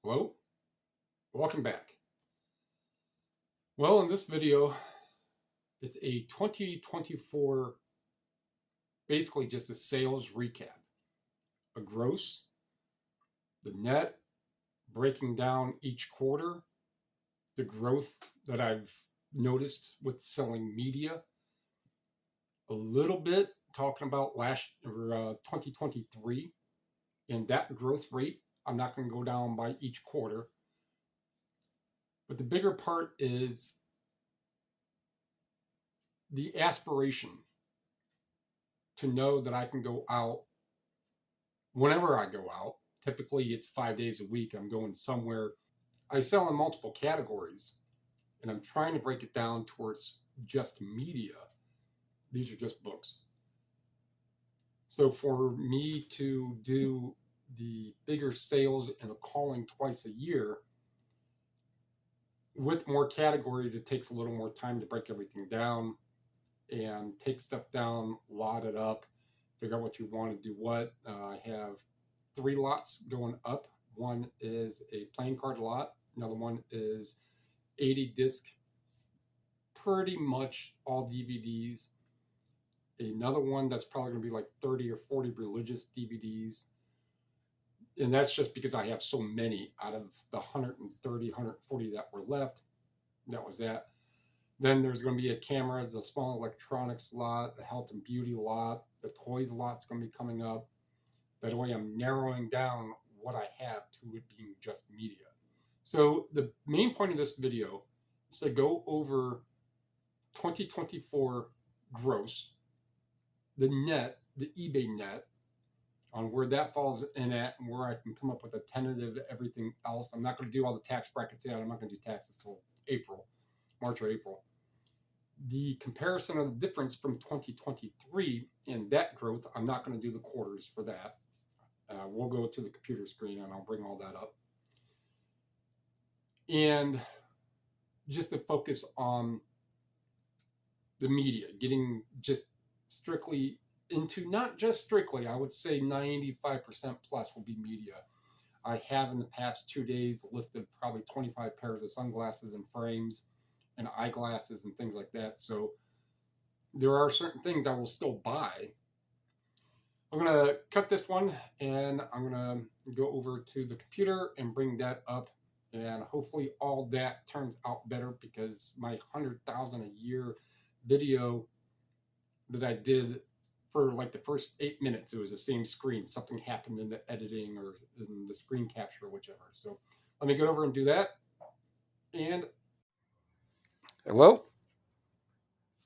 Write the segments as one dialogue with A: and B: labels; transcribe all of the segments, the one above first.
A: Hello, welcome back. Well, in this video, it's a 2024, basically just a sales recap, a gross, the net, breaking down each quarter, the growth that I've noticed with selling media, a little bit talking about 2023 and that growth rate. I'm not going to go down by each quarter, but the bigger part is the aspiration to know that I can go out whenever I go out. Typically, it's 5 days a week. I'm going somewhere. I sell in multiple categories, and I'm trying to break it down towards just media. These are just books. So for me to do the bigger sales and the calling twice a year with more categories, it takes a little more time to break everything down and take stuff down, lot it up, figure out what you want to do what. I have 3 lots going up. One is a playing card lot. Another one is 80 disc, pretty much all DVDs. Another one that's probably going to be like 30 or 40 religious DVDs. And that's just because I have so many out of the 130, 140 that were left. That was that. Then there's going to be a cameras, a small electronics lot, a health and beauty lot. The toys lot's going to be coming up. That way I'm narrowing down what I have to it being just media. So the main point of this video is to go over 2024 gross, the net, the eBay net, on where that falls in at and where I can come up with a tentative everything else. I'm not going to do all the tax brackets yet. I'm not going to do taxes till April, March or April. The comparison of the difference from 2023 and that growth, I'm not going to do the quarters for that. We'll go to the computer screen and I'll bring all that up. And just to focus on the media, getting just strictly into, not just strictly, I would say 95% plus will be media. I have in the past 2 days listed probably 25 pairs of sunglasses and frames and eyeglasses and things like that. So there are certain things I will still buy. I'm going to cut this one and I'm going to go over to the computer and bring that up. And hopefully all that turns out better, because my 100,000 a year video that I did for like the first 8 minutes, it was the same screen. Something happened in the editing or in the screen capture or whichever. So let me get over and do that. And hello.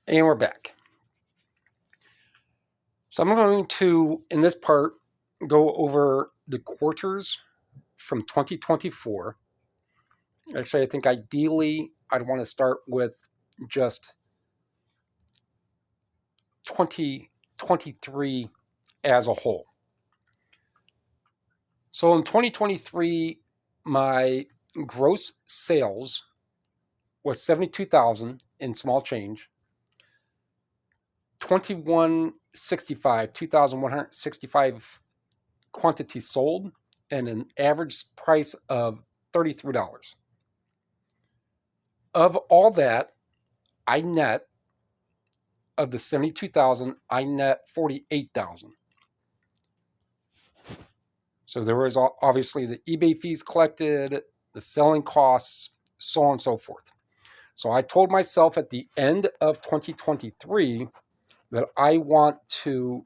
A: And we're back. So I'm going to, in this part, go over the quarters from 2024. Actually, I think ideally I'd want to start with just 2023 as a whole. So in 2023, my gross sales was 72,000 in small change, 2,165 quantities sold, and an average price of $33. Of all that, I net, of the 72,000, I net 48,000. So there was obviously the eBay fees collected, the selling costs, so on and so forth. So I told myself at the end of 2023 that I want to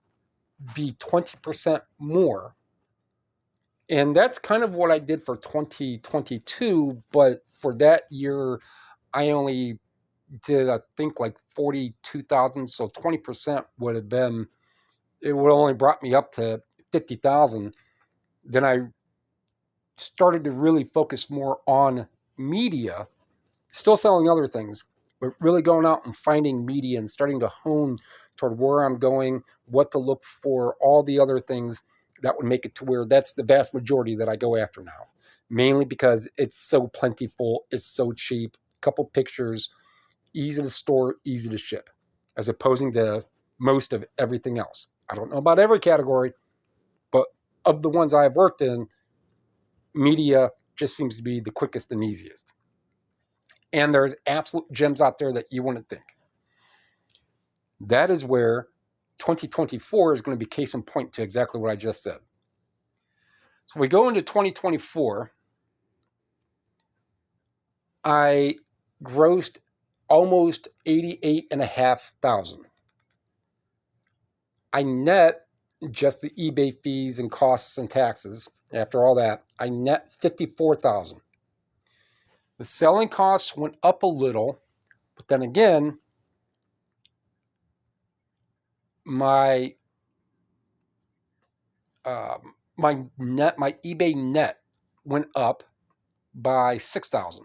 A: be 20% more. And that's kind of what I did for 2022. But for that year, I only did, I think, like 42,000. So 20% would have been, it would only brought me up to 50,000. Then I started to really focus more on media, still selling other things, but really going out and finding media and starting to hone toward where I'm going, what to look for, all the other things that would make it to where that's the vast majority that I go after now. Mainly because it's so plentiful, it's so cheap, couple pictures, easy to store, easy to ship, as opposing to most of everything else. I don't know about every category, but of the ones I've worked in, media just seems to be the quickest and easiest. And there's absolute gems out there that you wouldn't think. That is where 2024 is going to be case in point to exactly what I just said. So we go into 2024. I grossed almost $88,500. I net just the eBay fees and costs and taxes. After all that, I net $54,000. The selling costs went up a little, but then again, my eBay net went up by $6,000.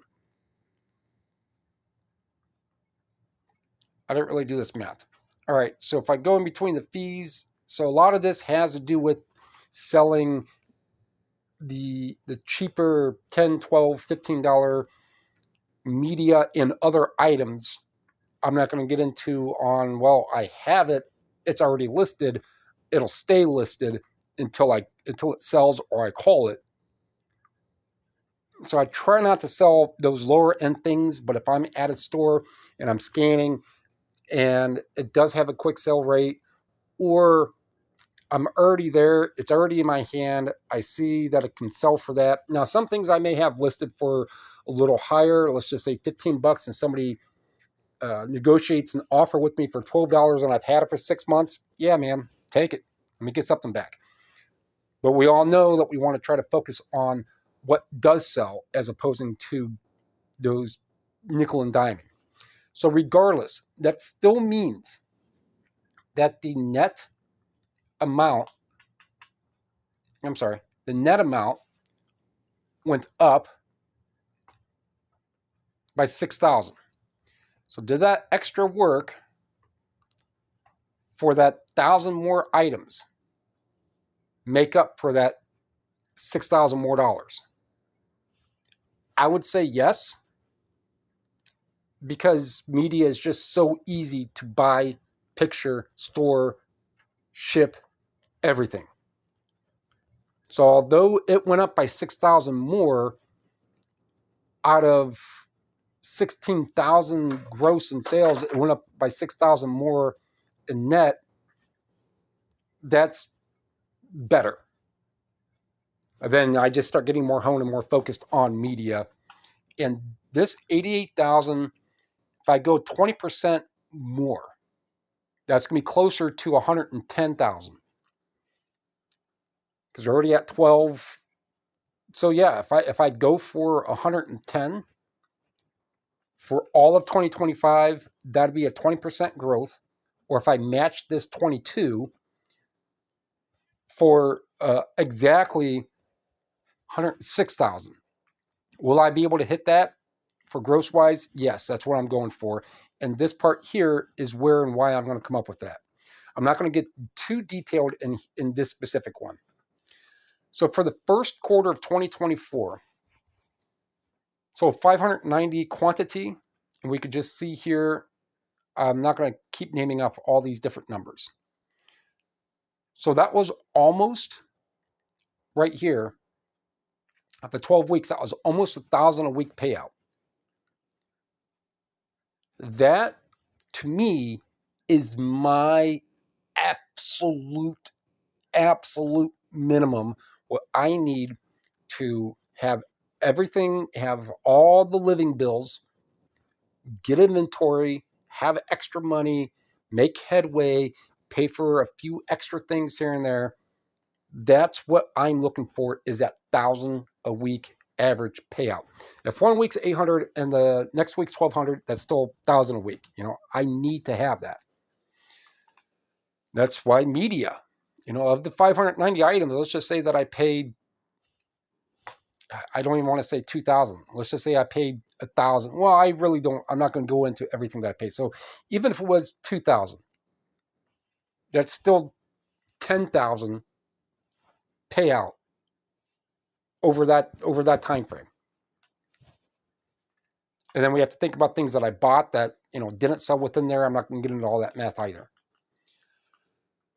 A: I didn't really do this math. All right, so if I go in between the fees, so a lot of this has to do with selling the cheaper $10, $12, $15 media and other items. I'm not going to get into on, well, I have it, it's already listed, it'll stay listed until it sells or I call it. So I try not to sell those lower end things, but if I'm at a store and I'm scanning and it does have a quick sell rate, or I'm already there, it's already in my hand, I see that it can sell for that. Now, some things I may have listed for a little higher, let's just say $15, and somebody negotiates an offer with me for $12 and I've had it for 6 months. Yeah, man, take it. Let me get something back. But we all know that we want to try to focus on what does sell as opposing to those nickel and diming. So regardless, that still means that the net amount went up by $6,000. So did that extra work for that 1,000 more items make up for that $6,000 more dollars? I would say yes, because media is just so easy to buy, picture, store, ship, everything. So although it went up by 6,000 more out of 16,000 gross in sales, it went up by 6,000 more in net. That's better. And then I just start getting more honed and more focused on media. And this 88,000, if I go 20% more, that's going to be closer to 110,000. Because we're already at 12. So yeah, if I go for 110 for all of 2025, that'd be a 20% growth. Or if I match this 22 for exactly 106,000, will I be able to hit that for gross wise? Yes, that's what I'm going for. And this part here is where and why I'm going to come up with that. I'm not going to get too detailed in this specific one. So for the first quarter of 2024, so 590 quantity, and we could just see here, I'm not going to keep naming off all these different numbers. So that was almost right here. After 12 weeks, that was almost 1,000 a week payout. That, to me, is my absolute minimum, what I need to have everything, have all the living bills, get inventory, have extra money, make headway, pay for a few extra things here and there. That's what I'm looking for, is that 1,000 a week average payout. If 1 week's 800 and the next week's 1,200, that's still 1,000 a week. I need to have that. That's why media, of the 590 items, let's just say that I paid, I don't even want to say 2,000. Let's just say I paid 1,000. Well, I'm not going to go into everything that I paid. So even if it was 2,000, that's still 10,000 payout over that time frame. And then we have to think about things that I bought that, didn't sell within there. I'm not going to get into all that math either.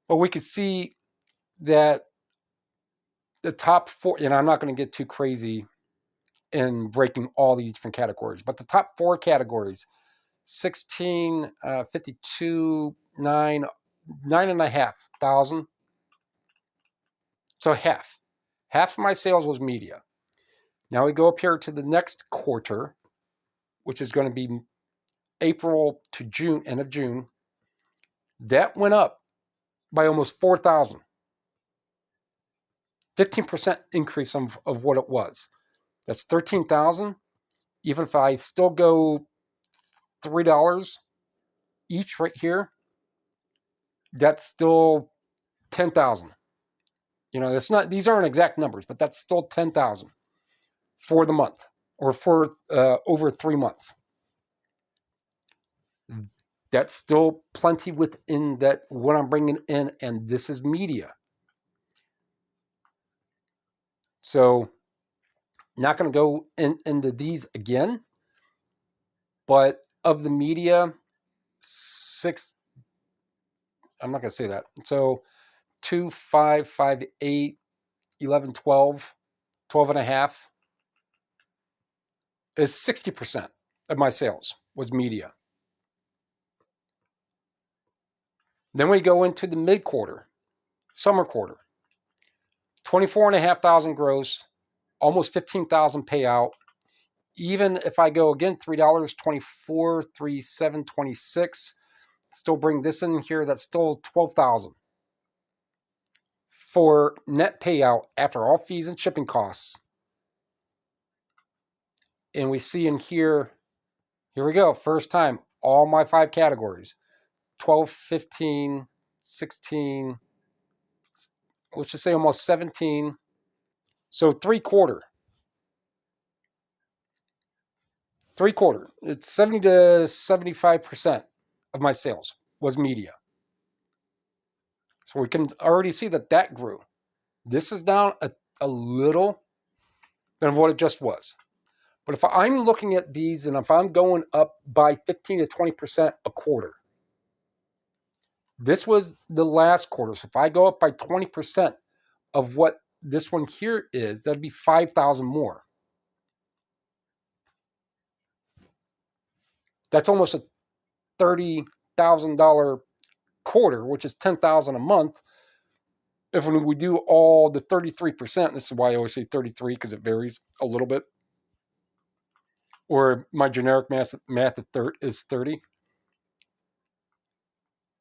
A: But we could see that the top four, and I'm not going to get too crazy in breaking all these different categories. But the top 4 categories, 16, 52, 9.5 thousand. So half of my sales was media. Now we go up here to the next quarter, which is going to be April to June, end of June. That went up by almost 4,000. 15% increase of what it was. That's 13,000. Even if I still go $3 each right here, that's still 10,000. You know, that's not, these aren't exact numbers, but that's still 10,000 for the month, or for over 3 months. That's still plenty within that what I'm bringing in, and this is media. So not going to go into these again, but of the media, 6, I'm not going to say that. So 2, 5, 5, 8, 11, 12, 12 and a half is 60% of my sales was media. Then we go into the mid-quarter, summer quarter. 24,500 gross, almost 15,000 payout. Even if I go again $3, 24, 3, 7, 26, still bring this in here, that's still 12,000 for net payout after all fees and shipping costs. And we see in here we go, first time, all my 5 categories, 12, 15, 16, let's just say almost 17. So three quarter, it's 70 to 75% of my sales was media. So we can already see that grew. This is down a little than what it just was. But if I'm looking at these and if I'm going up by 15 to 20% a quarter, this was the last quarter. So if I go up by 20% of what this one here is, that'd be 5,000 more. That's almost a $30,000 quarter, which is 10,000 a month. If we do all the 33%, this is why I always say 33 because it varies a little bit. Or my generic math is 30.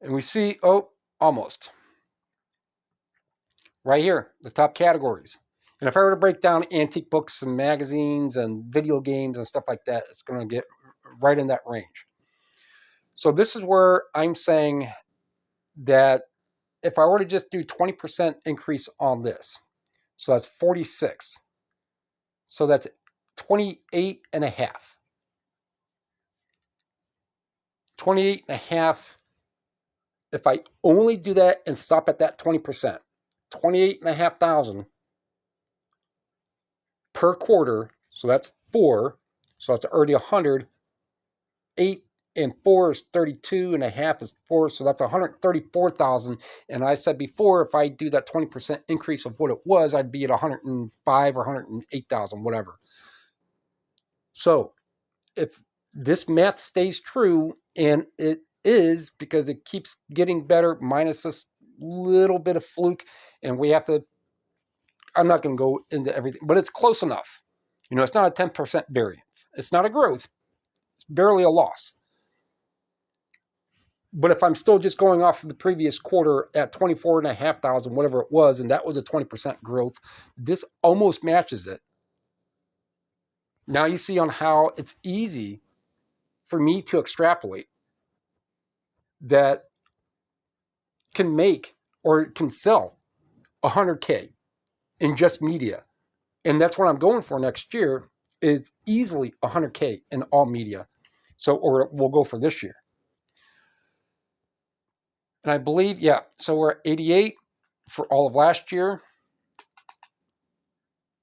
A: And we see, almost. Right here, the top categories. And if I were to break down antique books and magazines and video games and stuff like that, it's going to get right in that range. So this is where I'm saying that if I were to just do 20% increase on this, so that's 46. So that's 28 and a half. 28 and a half. If I only do that and stop at that 20%, 28,500 per quarter. So that's 4. So that's already 100. 8 and 4 is 32 and a half is 4. So that's 134,000. And I said before, if I do that 20% increase of what it was, I'd be at 105 or 108,000, whatever. So if this math stays true, and it is because it keeps getting better minus this little bit of fluke, and we have to, I'm not going to go into everything, but it's close enough. You know, it's not a 10% variance. It's not a growth. It's barely a loss. But if I'm still just going off of the previous quarter at 24,500, whatever it was, and that was a 20% growth, this almost matches it. Now you see on how it's easy for me to extrapolate that can make or can sell 100K in just media. And that's what I'm going for next year, is easily 100K in all media. So, or we'll go for this year. And I believe, so we're at 88 for all of last year.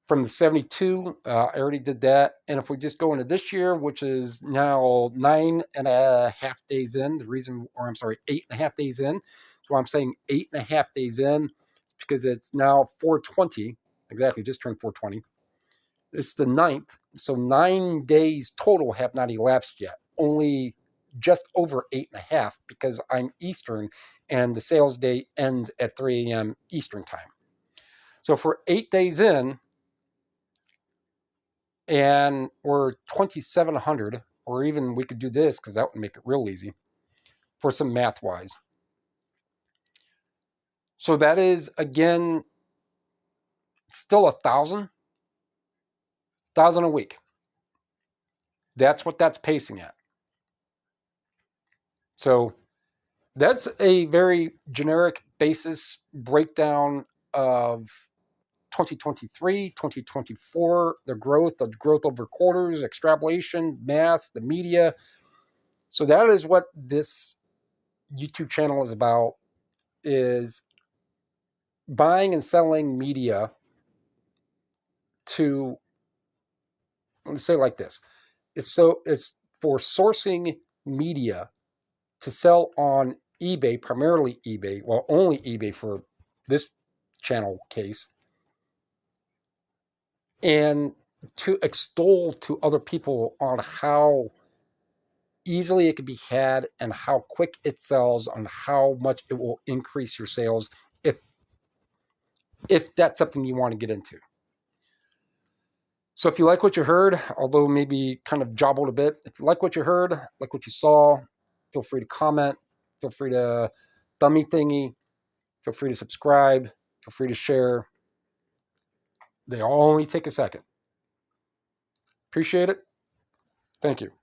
A: From the 72, I already did that. And if we just go into this year, which is now 9.5 days in, 8.5 days in. So I'm saying 8.5 days in, it's because it's now 420. Exactly, just turned 420. It's the 9th, so 9 days total have not elapsed yet. Only just over 8.5 because I'm Eastern and the sales day ends at 3 a.m. Eastern time. So for 8 days in, and we're 2,700, or even we could do this because that would make it real easy for some math wise. So that is, again, still 1,000 a week. That's what that's pacing at. So that's a very generic basis breakdown of 2023, 2024, the growth over quarters, extrapolation, math, the media. So that is what this YouTube channel is about, is buying and selling media to, let's say it like this. It's for sourcing media to sell on eBay, primarily eBay, well, only eBay for this channel case, and to extol to other people on how easily it can be had and how quick it sells, and how much it will increase your sales if that's something you want to get into. So if you like what you heard, although maybe kind of jobbled a bit, if you like what you heard, like what you saw, feel free to comment, feel free to dummy thingy, feel free to subscribe, feel free to share. They all only take a second. Appreciate it. Thank you.